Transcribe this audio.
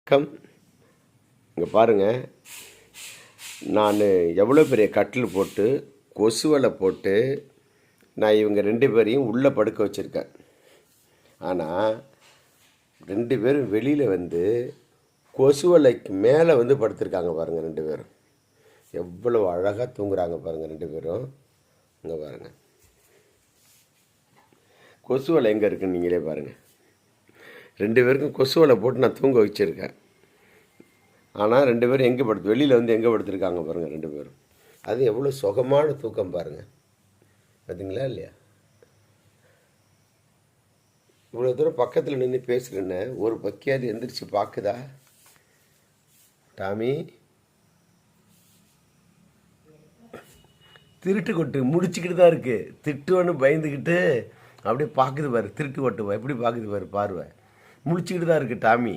Come இங்கே பாருங்கள், நான் எவ்வளோ பெரிய கட்டில் போட்டு கொசு வலை போட்டு நான் இவங்க 2 பேரையும் உள்ளே படுக்க வச்சுருக்கேன். ஆனால் 2 பேரும் வெளியில் வந்து கொசு வலைக்கு மேலே வந்து படுத்திருக்காங்க பாருங்கள். 2 பேரும் எவ்வளோ அழகாக தூங்குறாங்க பாருங்கள். 2 பேரும் இங்கே பாருங்கள், கொசு வலை எங்கே இருக்குன்னு நீங்களே பாருங்கள். 2 பேருக்கும் கொசு வலை போட்டு நான் தூங்க வச்சுருக்கேன். ஆனால் 2 பேரும் எங்கே வெளியில் வந்து எங்கே படுத்துருக்காங்க பாருங்கள். 2 பேரும் அது எவ்வளோ சுகமான தூக்கம் பாருங்கள். பார்த்தீங்களா இல்லையா? இவ்வளோ தூரம் பக்கத்தில் நின்று பேசுகிறேன்னு ஒரு பக்கியாவது எந்திரிச்சு பார்க்குதா? டாமி திருட்டு கொட்டு முடிச்சுக்கிட்டு தான் இருக்குது. திட்டுவன்னு பயந்துக்கிட்டு அப்படியே பார்க்குது பாரு. திருட்டு கொட்டு எப்படி பார்க்குது பாரு, பார்வை முழிச்சுக்கிட்டு தான் இருக்குது டாமி.